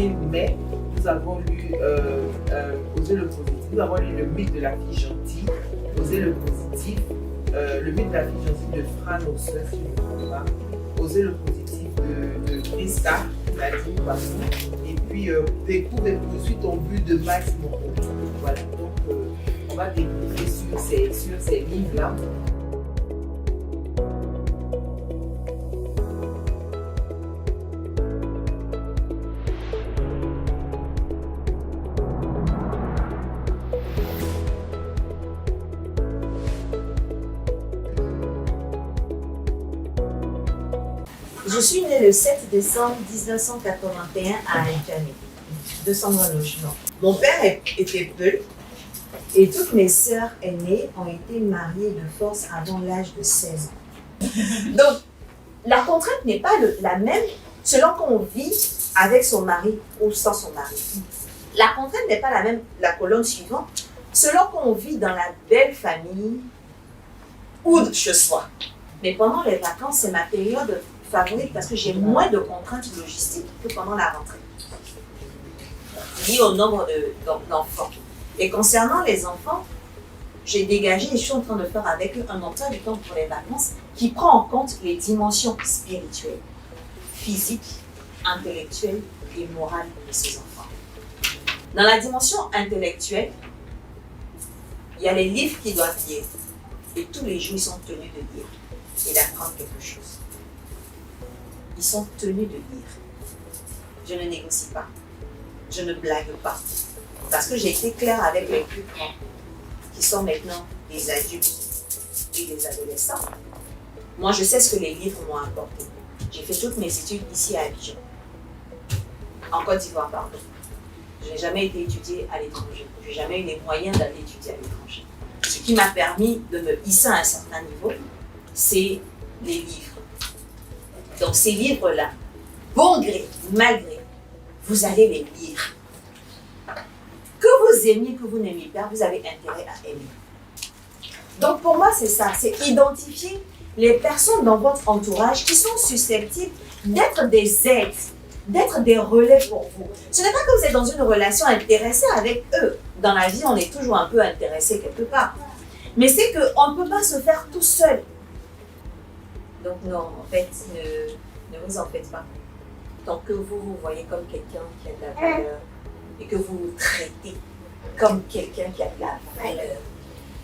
rentrée, mais nous avons lu Oser le positif. Nous avons lu le mythe de la fille gentille, Oser le positif, le mythe de la fille gentille de Fran Ossler, si je ne me trompe pas, Oser le positif de Krista, Nadine Passou, et puis Découvre et poursuis ton but de Max Moreau. Voilà, donc on va découvrir sur ces livres-là. Je suis née le 7 décembre 1981 à N'Djamena, 220 logements. Mon père était peu et toutes mes sœurs aînées ont été mariées de force avant l'âge de 16 ans. Donc, la contrainte n'est pas la même selon qu'on vit avec son mari ou sans son mari. La contrainte n'est pas la même, la colonne suivante, selon qu'on vit dans la belle famille ou chez soi. Mais pendant les vacances, c'est ma période favorite parce que j'ai moins de contraintes logistiques que pendant la rentrée, liées au nombre d'enfants. Et concernant les enfants, j'ai dégagé et je suis en train de faire avec eux un emploi du temps pour les vacances qui prend en compte les dimensions spirituelles, physiques, intellectuelles et morales de ces enfants. Dans la dimension intellectuelle, il y a les livres qu'ils doivent lire et tous les jours ils sont tenus de lire et d'apprendre quelque chose. Ils sont tenus de lire. Je ne négocie pas. Je ne blague pas. Parce que j'ai été claire avec les plus grands, qui sont maintenant des adultes et des adolescents. Moi, je sais ce que les livres m'ont apporté. J'ai fait toutes mes études ici à Abidjan. En Côte d'Ivoire, pardon. Je n'ai jamais été étudiée à l'étranger. Je n'ai jamais eu les moyens d'aller étudier à l'étranger. Ce qui m'a permis de me hisser à un certain niveau, c'est les livres. Donc ces livres-là, bon gré, mal gré, vous allez les lire. Que vous aimiez, que vous n'aimiez pas, vous avez intérêt à aimer. Donc pour moi, c'est ça, c'est identifier les personnes dans votre entourage qui sont susceptibles d'être des aides, d'être des relais pour vous. Ce n'est pas que vous êtes dans une relation intéressée avec eux. Dans la vie, on est toujours un peu intéressé quelque part. Mais c'est qu'on ne peut pas se faire tout seul. Donc non, en fait, ne vous en faites pas. Tant que vous vous voyez comme quelqu'un qui a de la valeur et que vous vous traitez comme quelqu'un qui a de la valeur,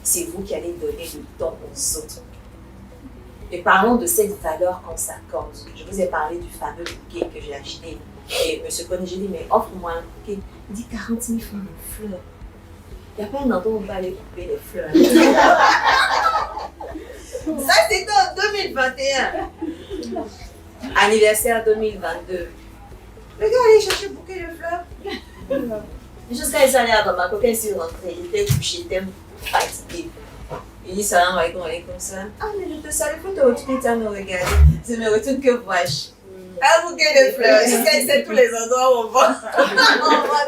c'est vous qui allez donner du temps aux autres. Et parlons de cette valeur qu'on s'accorde. Je vous ai parlé du fameux bouquet que j'ai acheté. Et M. Koné, j'ai dit, mais offre-moi un bouquet. Il dit 40 000 francs de fleurs. Il n'y a pas un endroit où on va aller couper les fleurs. Ça, c'était en 2021. Anniversaire 2022. Le gars allait chercher un bouquet de fleurs. Jusqu'à il s'en est à Bamako, quand il s'est rentré, il était couché, il était fatigué. Il dit salam alaikum salam. Ah, mais je te salue, il faut te retourner, tu vas me regarder. Je me retourne que vois-je. Un bouquet de fleurs. Jusqu'à il sait tous les endroits où on voit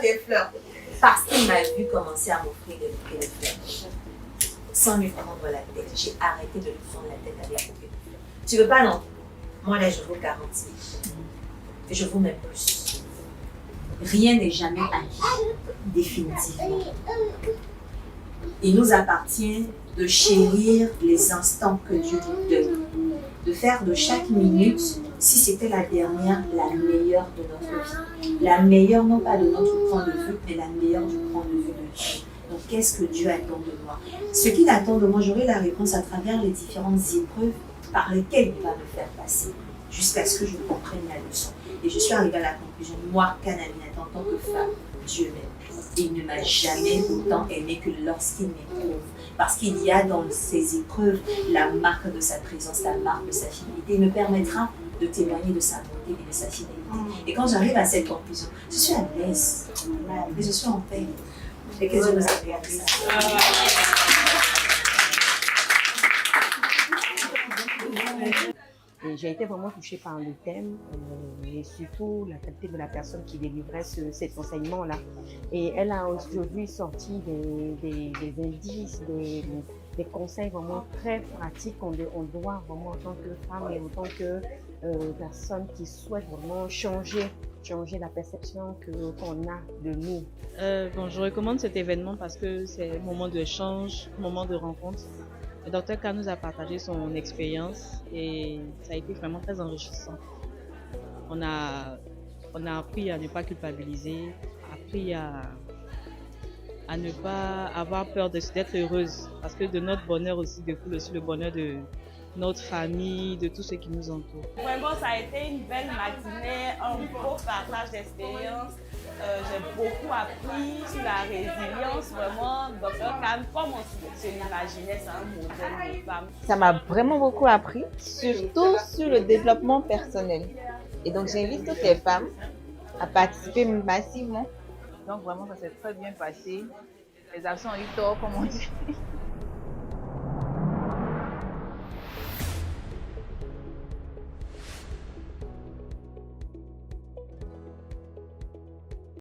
des fleurs. Parce qu'il m'a vu commencer à m'offrir des bouquets de fleurs. Sans lui prendre la tête. J'ai arrêté de lui prendre la tête avec un bouquet de fleurs. Tu veux pas, non? Moi, là, je vaux 40 000. Et je vaux même plus. Rien n'est jamais acquis, définitivement. Il nous appartient de chérir les instants que Dieu nous donne. De faire de chaque minute, si c'était la dernière, la meilleure de notre vie. La meilleure, non pas de notre point de vue, mais la meilleure du point de vue de Dieu. Donc, qu'est-ce que Dieu attend de moi? Ce qu'il attend de moi, j'aurai la réponse à travers les différentes épreuves par lesquelles il va me faire passer, jusqu'à ce que je comprenne la leçon. Et je suis arrivée à la conclusion, moi, Kanaminat, en tant que femme, Dieu m'aime. Il ne m'a jamais autant aimé que lorsqu'il m'éprouve. Parce qu'il y a dans ces épreuves la marque de sa présence, la marque de sa fidélité. Il me permettra de témoigner de sa bonté et de sa fidélité. Et quand j'arrive à cette conclusion, je suis à l'aise. Et je suis en paix. Et que Dieu nous a fait ça. J'ai été vraiment touchée par le thème et surtout la qualité de la personne qui délivrait cet enseignement-là. Et elle a aujourd'hui sorti des indices, des conseils vraiment très pratiques qu'on doit vraiment en tant que femme et en tant que personne qui souhaite vraiment changer changer la perception qu'on a de nous. Bon, je recommande cet événement parce que c'est un moment d'échange, un moment de rencontre. Le docteur K nous a partagé son expérience et ça a été vraiment très enrichissant. On a appris à ne pas culpabiliser, appris à ne pas avoir peur d'être heureuse parce que de notre bonheur aussi découle aussi le bonheur de notre famille, de tous ceux qui nous entourent. Vraiment, ça a été une belle matinée, un beau partage d'expérience. J'ai beaucoup appris sur la résilience, vraiment. Dr. Khan, comme on se l'imaginait, c'est un modèle de femme. Ça m'a vraiment beaucoup appris, surtout sur le développement personnel. Et donc, j'invite toutes les femmes à participer massivement. Donc, vraiment, ça s'est très bien passé. Les actions ont eu tort, comme on dit.